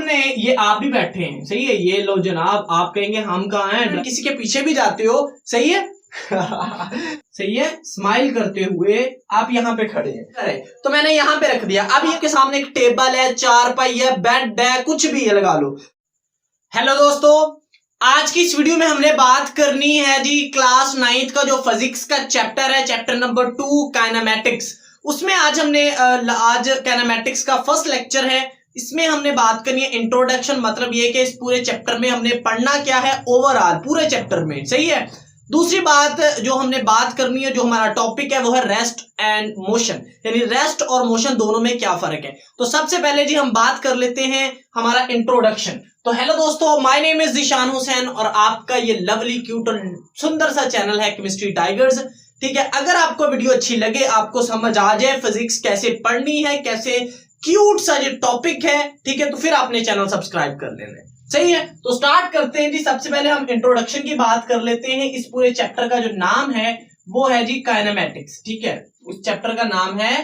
सामने ये आप भी बैठे हैं, सही है। ये लो जनाब, आप कहेंगे हम कहाँ हैं, किसी के पीछे भी जाते हो, सही है। सही है, स्माइल करते हुए आप यहाँ पे खड़े हैं। अरे तो मैंने यहाँ पे रख दिया। अब ये के सामने एक टेबल है, चारपाई है, बेड है, कुछ भी है, लगा लो। हेलो दोस्तों, आज की इस वीडियो में हमने बात करनी है जी क्लास 9th का जो फिजिक्स का चैप्टर है, चैप्टर नंबर 2 काइनेमैटिक्स। उसमें आज काइनेमैटिक्स का फर्स्ट लेक्चर है। इसमें हमने बात करनी है इंट्रोडक्शन, मतलब ये कि इस पूरे चैप्टर में हमने पढ़ना क्या है ओवरऑल पूरे चैप्टर में, सही है। दूसरी बात जो हमने बात करनी है, जो हमारा टॉपिक है वो है रेस्ट एंड मोशन, यानी रेस्ट और मोशन दोनों में क्या फर्क है। तो सबसे पहले जी हम बात कर लेते हैं हमारा इंट्रोडक्शन। तो हेलो दोस्तों, my name is Zeeshan Hussain और आपका ये लवली क्यूट और सुंदर सा चैनल है केमिस्ट्री टाइगर्स। ठीक है, अगर आपको वीडियो अच्छी लगे, आपको समझ आ जाए फिजिक्स कैसे पढ़नी है, कैसे क्यूट सा जो टॉपिक है, ठीक है, तो फिर आपने चैनल सब्सक्राइब कर लेना है, सही है। तो स्टार्ट करते हैं जी। सबसे पहले हम इंट्रोडक्शन की बात कर लेते हैं। इस पूरे चैप्टर का जो नाम है वो है जी काइनेमैटिक्स, ठीक है। उस चैप्टर का नाम है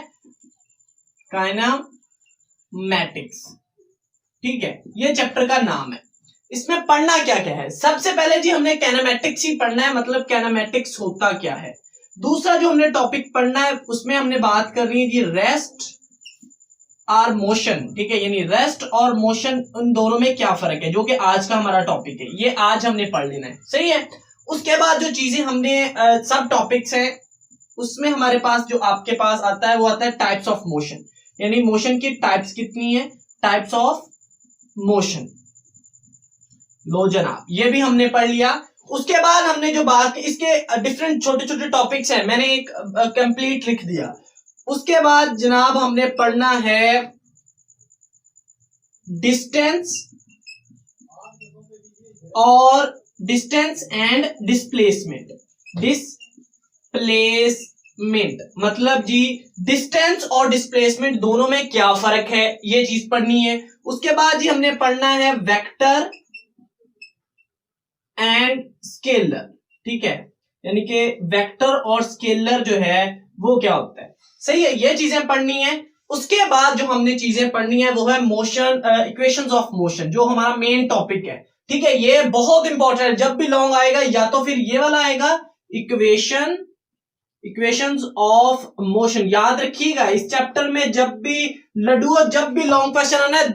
काइनेमैटिक्स, ठीक है, ये चैप्टर का नाम है। इसमें पढ़ना क्या क्या है, सबसे पहले जी हमने काइनेमैटिक्स ही पढ़ना है, मतलब काइनेमैटिक्स होता क्या है। दूसरा जो हमने टॉपिक पढ़ना है उसमें हमने बात करनी है जी रेस्ट और मोशन, ठीक है, यानी रेस्ट और मोशन उन दोनों में क्या फर्क है, जो कि आज का हमारा टॉपिक है, ये आज हमने पढ़ लेना है, सही है। उसके बाद जो चीजें हमने सब टॉपिक्स हैं उसमें हमारे पास जो आपके पास आता है वो आता है टाइप्स ऑफ मोशन, यानी मोशन की टाइप्स कितनी है, टाइप्स ऑफ मोशन, लो जनाब, ये भी हमने पढ़ लिया। उसके बाद हमने जो बात, इसके डिफरेंट छोटे छोटे टॉपिक्स हैं, मैंने एक कंप्लीट लिख दिया। उसके बाद जनाब हमने पढ़ना है डिस्टेंस और डिस्टेंस एंड डिस्प्लेसमेंट। डिस्प्लेसमेंट मतलब जी डिस्टेंस और डिस्प्लेसमेंट दोनों में क्या फर्क है, ये चीज पढ़नी है। उसके बाद जी हमने पढ़ना है वेक्टर एंड स्केलर, ठीक है, यानी कि वेक्टर और स्केलर जो है वो क्या होता है, सही है, ये चीजें पढ़नी है। उसके बाद जो हमने चीजें पढ़नी है वो है मोशन, इक्वेशंस ऑफ मोशन, जो हमारा मेन टॉपिक है, ठीक है। ये बहुत इंपॉर्टेंट है, जब भी लॉन्ग आएगा या तो फिर ये वाला आएगा इक्वेशंस ऑफ मोशन, याद रखिएगा। इस चैप्टर में जब भी जब भी लॉन्ग क्वेश्चन आना है,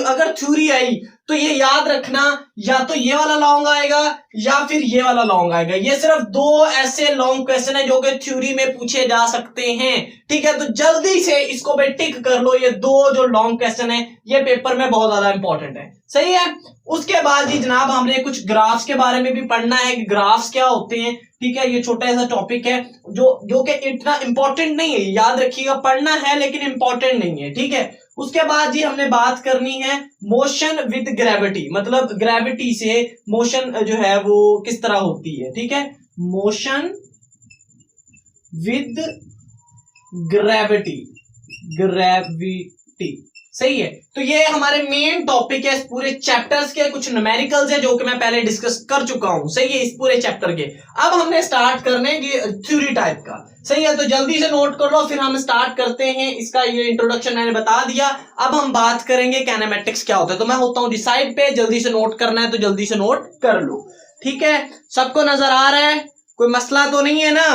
अगर थ्योरी आई तो ये याद रखना, या तो ये वाला लॉन्ग आएगा या फिर ये वाला लॉन्ग आएगा। ये सिर्फ दो ऐसे लॉन्ग क्वेश्चन है जो कि थ्योरी में पूछे जा सकते हैं, ठीक है। तो जल्दी से इसको भाई टिक कर लो, ये दो जो लॉन्ग क्वेश्चन है ये पेपर में बहुत ज्यादा इंपॉर्टेंट है, सही है। उसके बाद जी जनाब हमने कुछ ग्राफ्स के बारे में भी पढ़ना है कि ग्राफ्स क्या होते हैं, ठीक है। ये छोटा ऐसा टॉपिक है जो कि इतना इंपॉर्टेंट नहीं है, याद रखिएगा, पढ़ना है लेकिन इंपॉर्टेंट नहीं है, ठीक है। उसके बाद जी हमने बात करनी है मोशन विद ग्रेविटी, मतलब ग्रेविटी से मोशन जो है वो किस तरह होती है, ठीक है, मोशन विद ग्रेविटी, सही है। तो ये हमारे मेन टॉपिक है इस पूरे चैप्टर्स के। कुछ न्यूमेरिकल्स है जो कि मैं पहले डिस्कस कर चुका हूं, सही है, इस पूरे चैप्टर के। अब हमने स्टार्ट करने ये थ्योरी टाइप का, सही है। तो जल्दी से नोट कर लो, फिर हम स्टार्ट करते हैं। इसका ये इंट्रोडक्शन मैंने बता दिया। अब हम बात करेंगे काइनेमैटिक्स क्या होता है। तो मैं होता हूं डिसाइड पे, जल्दी से नोट करना है तो जल्दी से नोट कर लो, ठीक है। सबको नजर आ रहा है, कोई मसला तो नहीं है ना,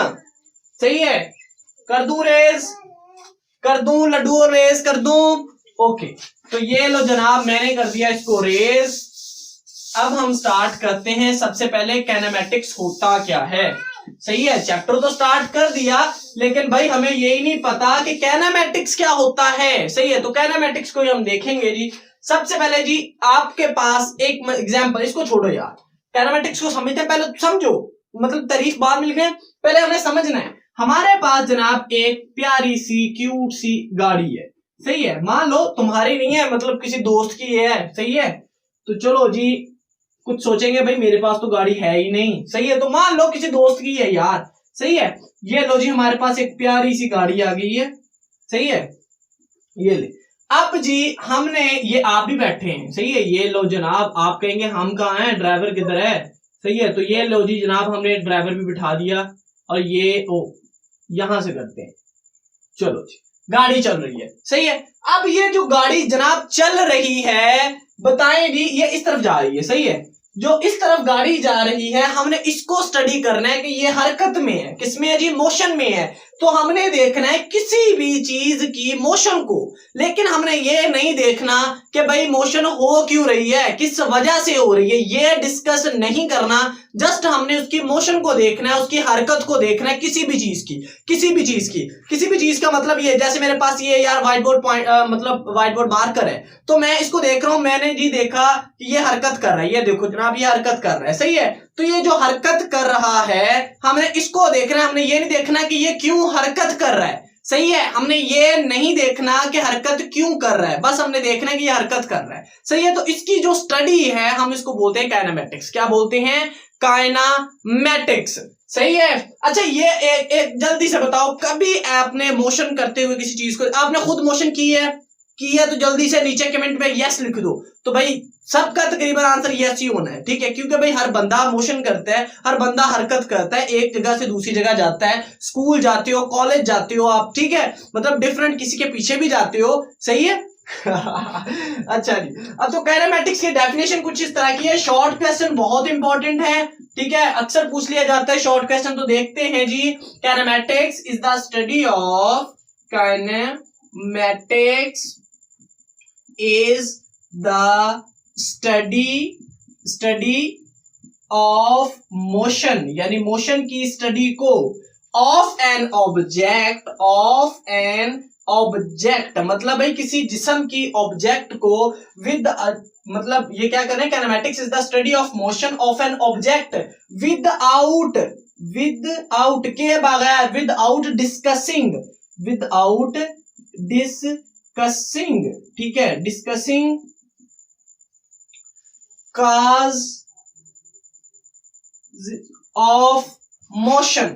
सही है। कर दूं रेस, कर दूं लड्डू और रेस कर दूं, ओके। तो ये लो जनाब, मैंने कर दिया इसको रेस। अब हम स्टार्ट करते हैं। सबसे पहले काइनेमैटिक्स होता क्या है, सही है। चैप्टर तो स्टार्ट कर दिया लेकिन भाई हमें यही नहीं पता कि काइनेमैटिक्स क्या होता है, सही है। तो काइनेमैटिक्स को हम देखेंगे जी। सबसे पहले जी आपके पास एक एग्जांपल, इसको छोड़ो यार, काइनेमैटिक्स को समझते हैं, पहले समझो, मतलब तारीफ बाद में लिखें, पहले हमें समझना है। हमारे पास जनाब एक प्यारी सी क्यूट सी गाड़ी है, सही है। मान लो तुम्हारी नहीं है, मतलब किसी दोस्त की है, सही है। तो चलो जी कुछ सोचेंगे भाई मेरे पास तो गाड़ी है ही नहीं, सही है। तो मान लो किसी दोस्त की है यार, सही है। ये लो जी हमारे पास एक प्यारी सी गाड़ी आ गई है, सही है, ये ले। अब जी हमने, ये आप भी बैठे हैं, सही है, ये लो जनाब, आप कहेंगे हम कहाँ हैं, ड्राइवर किधर है, सही है। तो ये लो जी जनाब हमने ड्राइवर भी बिठा दिया और ये यहां से करते हैं, चलो जी गाड़ी चल रही है, सही है। अब ये जो गाड़ी जनाब चल रही है, बताएं जी ये इस तरफ जा रही है, सही है, जो इस तरफ गाड़ी जा रही है हमने इसको स्टडी करना है कि ये हरकत में है, किसमें है जी, मोशन में है। तो हमने देखना है किसी भी चीज की मोशन को, लेकिन हमने ये नहीं देखना कि भाई मोशन हो क्यों रही है, किस वजह से हो रही है, ये डिस्कस नहीं करना। जस्ट हमने उसकी मोशन को देखना है, उसकी हरकत को देखना है, किसी भी चीज की, किसी भी चीज की, किसी भी चीज का मतलब ये, जैसे मेरे पास ये यार व्हाइट बोर्ड पॉइंट मतलब व्हाइट बोर्ड मार्कर है, तो मैं इसको देख रहा हूं, मैंने जी देखा कि ये हरकत कर रहा है, ये देखो जनाब ये हरकत कर रहा है, सही है। तो ये जो हरकत कर रहा है हमने इसको देखना है, हमने ये नहीं देखना कि ये क्यों हरकत कर रहा है, सही है, हमने ये नहीं देखना कि हरकत क्यों कर रहा है, बस हमने देखना है कि ये हरकत कर रहा है, सही है। तो इसकी जो स्टडी है हम इसको बोलते हैं काइनेमैटिक्स। क्या बोलते हैं, काइनेमैटिक्स, सही है। अच्छा ये एक जल्दी से बताओ, कभी आपने मोशन करते हुए किसी चीज को आपने खुद मोशन की है तो जल्दी से नीचे कमेंट में यस लिख दो। तो भाई सबका तकरीबन आंसर यस ही होना है, ठीक है, क्योंकि भाई हर बंदा मोशन करता है, हर बंदा हरकत करता है, एक जगह से दूसरी जगह जाता है, स्कूल जाते हो, कॉलेज जाते हो आप, ठीक है, मतलब डिफरेंट किसी के पीछे भी जाते हो, सही है। अच्छा जी, अब तो काइनेमैटिक्स की डेफिनेशन कुछ इस तरह की है, शॉर्ट क्वेश्चन बहुत इंपॉर्टेंट है, ठीक है, अक्सर पूछ लिया जाता है शॉर्ट क्वेश्चन, तो देखते हैं जी। Kinematics is the study of, kinematics is the study of motion, यानी मोशन की स्टडी को, of an object मतलब भाई किसी जिस्म की ऑब्जेक्ट को विद, मतलब ये क्या कर रहे हैं, kinematics is the study of motion of an object without के बगैर, विदाउट डिस्कसिंग, ठीक है, डिस्कसिंग causes of motion,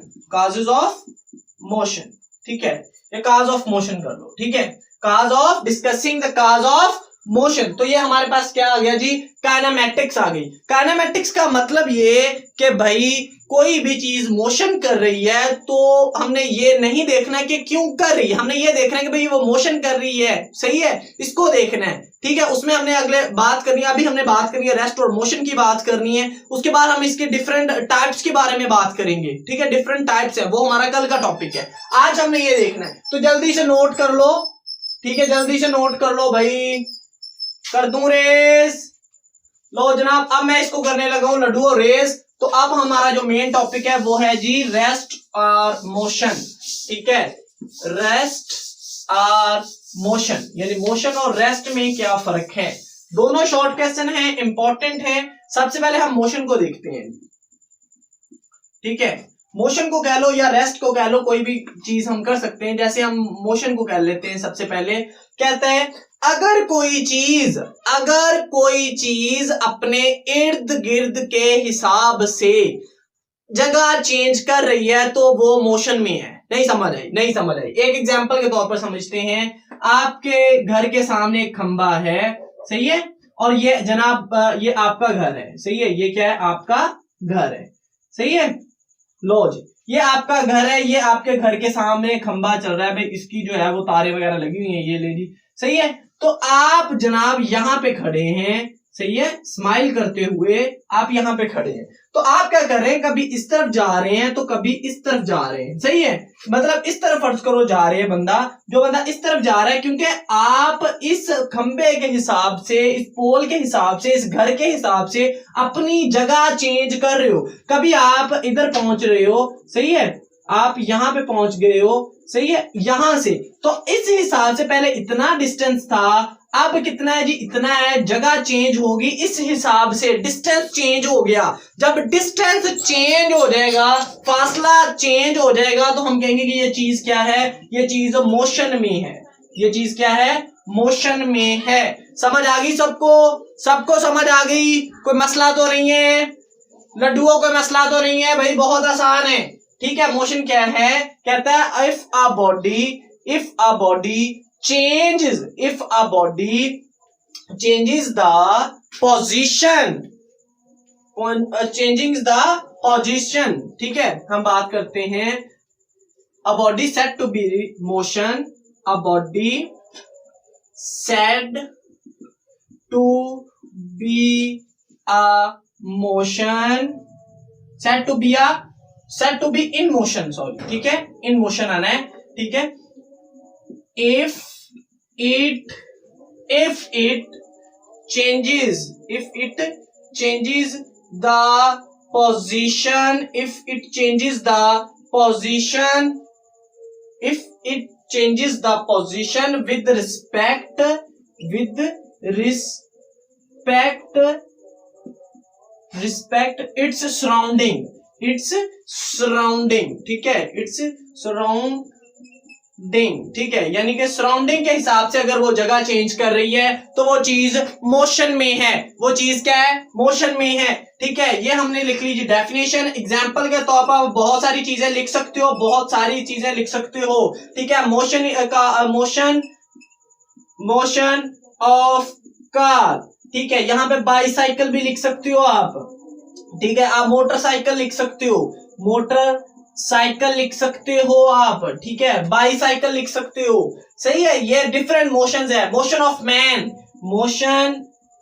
ठीक है, ये cause of motion कर लो, ठीक है, cause of discussing the cause of motion. तो ये हमारे पास क्या आ गया जी, काइनेमैटिक्स आ गई। काइनेमैटिक्स का मतलब ये कि भाई कोई भी चीज मोशन कर रही है तो हमने ये नहीं देखना कि क्यों कर रही है, हमने ये देखना है कि भाई वो मोशन कर रही है, सही है, इसको देखना है, ठीक है। उसमें हमने अगले बात करनी है, अभी हमने बात करनी है रेस्ट और मोशन की बात करनी है, उसके बाद हम इसके डिफरेंट टाइप्स के बारे में बात करेंगे, ठीक है, डिफरेंट टाइप्स है, वो हमारा कल का टॉपिक है, आज हमने ये देखना है। तो जल्दी से नोट कर लो, ठीक है, जल्दी से नोट कर लो भाई, कर दूं रेस, लो जनाब, अब मैं इसको करने लगा हूं लड्डू और रेस। तो अब हमारा जो मेन टॉपिक है वो है जी रेस्ट और मोशन, ठीक है, रेस्ट और मोशन, यानी मोशन और रेस्ट में क्या फर्क है। दोनों शॉर्ट क्वेश्चन है, इंपॉर्टेंट है। सबसे पहले हम मोशन को देखते हैं, ठीक है, मोशन को कह लो या रेस्ट को कह लो, कोई भी चीज हम कर सकते हैं। जैसे हम मोशन को कह लेते हैं, सबसे पहले कहता है अगर कोई चीज अपने इर्द गिर्द के हिसाब से जगह चेंज कर रही है तो वो मोशन में है। नहीं समझ आई। एक एग्जांपल के तौर पर समझते हैं, आपके घर के सामने एक खंबा है, सही है, और ये जनाब ये आपका घर है, सही है, ये क्या है, आपका घर है, सही है, लो जी, ये आपका घर है, ये आपके घर के सामने खंबा चल रहा है, भाई इसकी जो है वो तारे वगैरह लगी हुई है, ये ले जी, सही है। तो आप जनाब यहां पे खड़े हैं, सही है, स्माइल करते हुए आप यहां पे खड़े हैं, तो आप क्या कर रहे हैं, कभी इस तरफ जा रहे हैं तो कभी इस तरफ जा रहे हैं, सही है, मतलब इस तरफ फर्ज करो जा रहे हैं, जो बंदा इस तरफ जा रहा है, क्योंकि आप इस खंबे के हिसाब से, इस पोल के हिसाब से, इस घर के हिसाब से अपनी जगह चेंज कर रहे हो। कभी आप इधर पहुंच रहे हो, सही है, आप यहां पे पहुंच गए हो, सही है, यहां से, तो इस हिसाब से पहले इतना डिस्टेंस था, अब कितना है जी, इतना है, जगह चेंज होगी, इस हिसाब से डिस्टेंस चेंज हो गया। जब डिस्टेंस चेंज हो जाएगा, फासला चेंज हो जाएगा, तो हम कहेंगे कि ये चीज क्या है, ये चीज मोशन में है, ये चीज क्या है, मोशन में है। समझ आ गई सबको समझ आ गई, कोई मसला तो नहीं है लड्डुओं, कोई मसला तो नहीं है भाई, बहुत आसान है, ठीक है। मोशन क्या है, कहता है if a body changes the position, ठीक है। हम बात करते हैं a body said to be motion, a body said to be a motion, said to be in motion, sorry, ठीक है, इन मोशन आना है, ठीक है। If it changes the position, if it changes the position with respect its surrounding, ठीक है, its surrounding, ठीक है, यानी कि सराउंडिंग के हिसाब से अगर वो जगह चेंज कर रही है तो वो चीज मोशन में है, वो चीज क्या है, मोशन में है, ठीक है। ये हमने लिख लीजिए डेफिनेशन। एग्जांपल के तौर पर बहुत सारी चीजें लिख सकते हो, ठीक है। मोशन ऑफ कार, ठीक है, यहाँ पे बाईसाइकिल भी लिख सकते हो आप, ठीक है। आप मोटरसाइकिल लिख सकते हो, मोटरसाइकिल लिख सकते हो आप, ठीक है, बाईसाइकिल लिख सकते हो, सही है। ये डिफरेंट मोशंस है। Motion of man,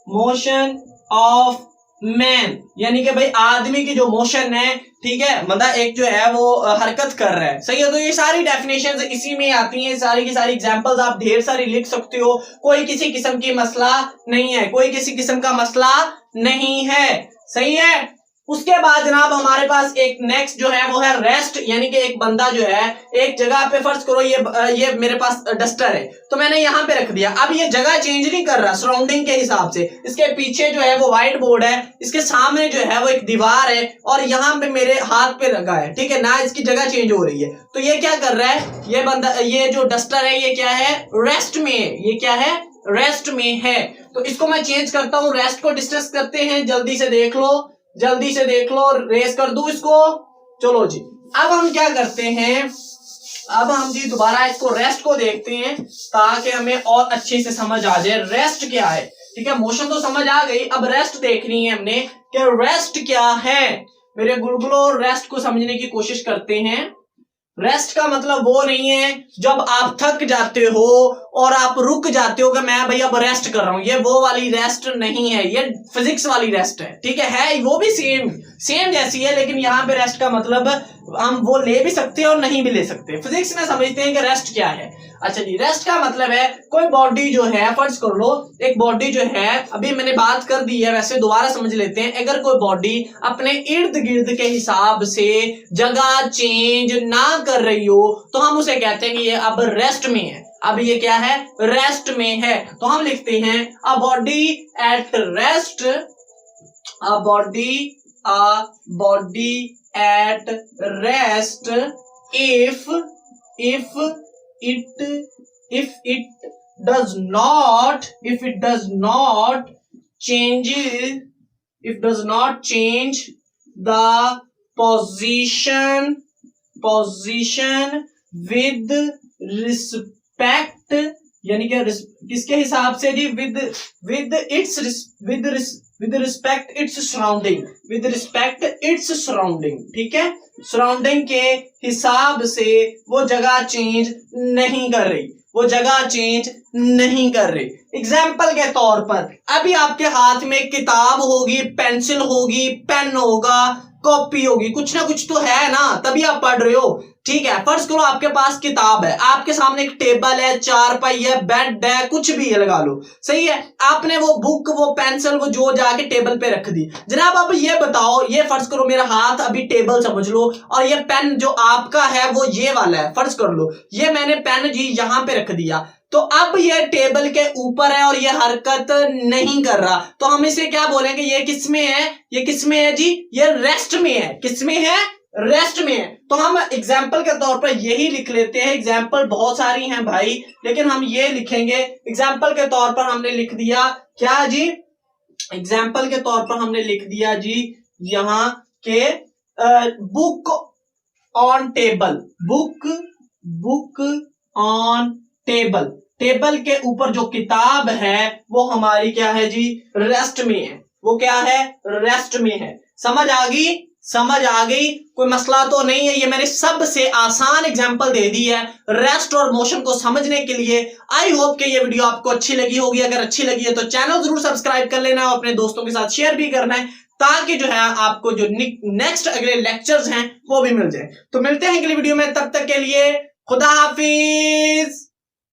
motion of man, यानी कि भाई आदमी की जो मोशन है, ठीक है, मतलब एक जो है वो हरकत कर रहा है, सही है। तो ये सारी डेफिनेशंस इसी में आती हैं, सारी की सारी एग्जांपल्स आप ढेर सारी लिख सकते हो, कोई किसी किस्म की मसला नहीं है, कोई किसी किस्म का मसला नहीं है, सही है। उसके बाद जनाब हमारे पास एक नेक्स्ट जो है वो है रेस्ट, यानी कि एक बंदा जो है एक जगह पे, फर्ज करो ये मेरे पास डस्टर है, तो मैंने यहाँ पे रख दिया। अब ये जगह चेंज नहीं कर रहा सराउंडिंग के हिसाब से, इसके पीछे जो है वो व्हाइट बोर्ड है, इसके सामने जो है वो एक दीवार है, और यहाँ पे मेरे हाथ पे लगा है, ठीक है ना, इसकी जगह चेंज हो रही है। तो ये क्या कर रहा है, ये बंदा, ये जो डस्टर है ये क्या है, रेस्ट में है, ये क्या है, रेस्ट में है। तो इसको मैं चेंज करता हूँ, रेस्ट को डिस्कस करते हैं, जल्दी से देख लो, रेस कर दूं इसको, चलो जी। अब हम क्या करते हैं, अब हम जी दोबारा इसको रेस्ट को देखते हैं ताकि हमें और अच्छे से समझ आ जाए रेस्ट क्या है, ठीक है। मोशन तो समझ आ गई, अब रेस्ट देखनी है हमने कि रेस्ट क्या है। मेरे गुलगुलो रेस्ट को समझने की कोशिश करते हैं। रेस्ट का मतलब वो नहीं है जब आप थक जाते हो और आप रुक जाते हो कि मैं भाई अब रेस्ट कर रहा हूं, ये वो वाली रेस्ट नहीं है, ये फिजिक्स वाली रेस्ट है, ठीक है वो भी सेम जैसी है, लेकिन यहाँ पे रेस्ट का मतलब हम वो ले भी सकते हैं और नहीं भी ले सकते। फिजिक्स में समझते हैं कि रेस्ट क्या है। अच्छा जी, रेस्ट का मतलब है कोई बॉडी जो है, फर्ज कर लो एक बॉडी जो है, अभी मैंने बात कर दी है, वैसे दोबारा समझ लेते हैं। अगर कोई बॉडी अपने इर्द गिर्द के हिसाब से जगह चेंज ना कर रही हो तो हम उसे कहते हैं कि ये अब रेस्ट में है, अब ये क्या है, रेस्ट में है। तो हम लिखते हैं a body at rest, a body at rest if it does not change the position with respect, यानी कि किसके हिसाब से जी, with respect its surrounding, ठीक है, सराउंडिंग के हिसाब से वो जगह चेंज नहीं कर रही, एग्जाम्पल के तौर पर अभी आपके हाथ में किताब होगी, पेंसिल होगी, पेन होगा, कॉपी होगी, कुछ ना कुछ तो है ना, तभी आप पढ़ रहे हो, ठीक है। फर्ज करो आपके पास किताब है, आपके सामने एक टेबल है, चारपाई है, बेड है, कुछ भी है, लगा लो, सही है। आपने वो बुक, वो पेंसिल, वो जो जाके टेबल पे रख दी। जनाब अब ये बताओ, ये फर्ज करो मेरा हाथ अभी टेबल समझ लो, और ये पेन जो आपका है वो ये वाला है, फर्ज कर लो ये मैंने पेन जी यहाँ पे रख दिया, तो अब ये टेबल के ऊपर है और ये हरकत नहीं कर रहा, तो हम इसे क्या बोलेंगे, ये किसमें है जी, ये रेस्ट में है, किसमें है, रेस्ट में है। तो हम एग्जाम्पल के तौर पर यही लिख लेते हैं, एग्जाम्पल बहुत सारी हैं भाई, लेकिन हम ये लिखेंगे एग्जाम्पल के तौर पर, हमने लिख दिया क्या जी, एग्जाम्पल के तौर पर हमने लिख दिया जी यहाँ के book on table, book on table, table के ऊपर जो किताब है वो हमारी क्या है जी, रेस्ट में है, वो क्या है, रेस्ट में है। समझ आ गई समझ आ गई? कोई मसला तो नहीं है? ये मैंने सबसे आसान एग्जांपल दे दी है रेस्ट और मोशन को समझने के लिए। आई होप कि ये वीडियो आपको अच्छी लगी होगी। अगर अच्छी लगी है तो चैनल जरूर सब्सक्राइब कर लेना और अपने दोस्तों के साथ शेयर भी करना है, ताकि जो है आपको जो नेक्स्ट अगले लेक्चर्स हैं वो भी मिल जाए। तो मिलते हैं अगली वीडियो में, तब तक के लिए खुदा हाफिज।